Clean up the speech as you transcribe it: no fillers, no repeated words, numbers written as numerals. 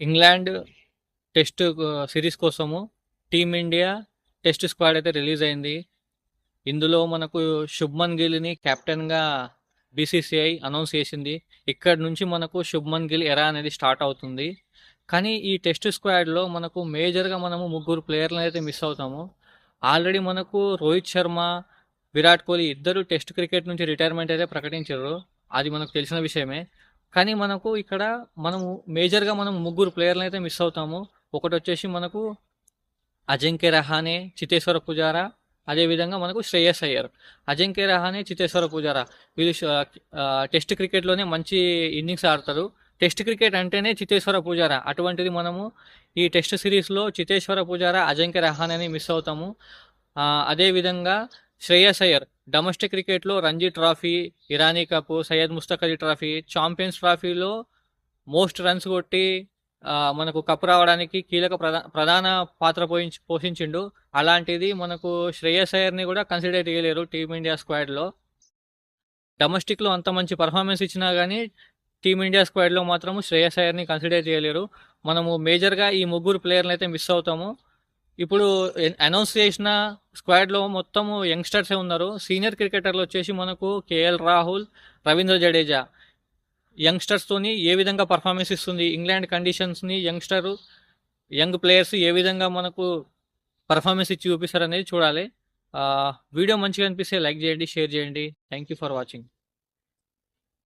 England test series కోసము team India test squad అయితే release అయింది. ఇందులో మనకు శుభ్మన్ గిల్ని కెప్టెన్గా బీసీసీఐ అనౌన్స్ చేసింది. ఇక్కడ నుంచి మనకు శుభ్మన్ గిల్ ఎరా అనేది స్టార్ట్ అవుతుంది. కానీ ఈ టెస్ట్ స్క్వాడ్లో మనకు మేజర్గా మనము ముగ్గురు ప్లేయర్లను అయితే మిస్ అవుతాము. ఆల్రెడీ మనకు రోహిత్ శర్మ, విరాట్ కోహ్లీ ఇద్దరు టెస్ట్ క్రికెట్ నుంచి రిటైర్మెంట్ అయితే ప్రకటించారు. అది మనకు తెలిసిన విషయమే. కానీ మనకు ఇక్కడ మనము మేజర్గా మనం ముగ్గురు ప్లేయర్లను అయితే మిస్ అవుతాము. ఒకటి వచ్చేసి మనకు అజింక్య రహానే, చితేశ్వర పుజారా, అదేవిధంగా మనకు శ్రేయస్ అయ్యర్. అజింక్య రహానే, చితేశ్వర పుజారా వీళ్ళు టెస్ట్ క్రికెట్లోనే మంచి ఇన్నింగ్స్ ఆడతారు. టెస్ట్ క్రికెట్ అంటేనే చితేశ్వర పుజారా. అటువంటిది మనము ఈ టెస్ట్ సిరీస్లో చితేశ్వర పుజారా, అజింక్య రహానేని మిస్ అవుతాము. అదేవిధంగా శ్రేయస్ అయ్యర్ డొమెస్టిక్ క్రికెట్లో Ranji trophy, Irani cup, Syed Mushtaq Ali trophy, champions ట్రాఫీలో మోస్ట్ రన్స్ కొట్టి మనకు కప్ రావడానికి కీలక ప్రధాన పాత్ర పోషించిండు. అలాంటిది మనకు శ్రేయస్ అయ్యర్ని కూడా కన్సిడర్ చేయలేరు టీమిండియా స్క్వాడ్లో. డొమెస్టిక్లో అంత మంచి పర్ఫార్మెన్స్ ఇచ్చినా కానీ టీమిండియా స్క్వాడ్లో మాత్రము శ్రేయస్ అయ్యర్ని కన్సిడర్ చేయలేరు. మనము మేజర్గా ఈ ముగ్గురు ప్లేయర్లు అయితే మిస్ అవుతాము. ఇప్పుడు అనౌన్స్ చేసిన స్క్వాడ్లో మొత్తము యంగ్స్టర్సే ఉన్నారు. సీనియర్ క్రికెటర్లు వచ్చేసి మనకు కేఎల్ రాహుల్, రవీంద్ర జడేజా. యంగ్స్టర్స్తోని ఏ విధంగా పర్ఫార్మెన్స్ ఇస్తుంది, ఇంగ్లాండ్ కండిషన్స్ని యంగ్ ప్లేయర్స్ ఏ విధంగా మనకు పర్ఫార్మెన్స్ ఇచ్చి చూపిస్తారు అనేది చూడాలి. వీడియో మంచిగా అనిపిస్తే లైక్ చేయండి, షేర్ చేయండి. Thank you for watching.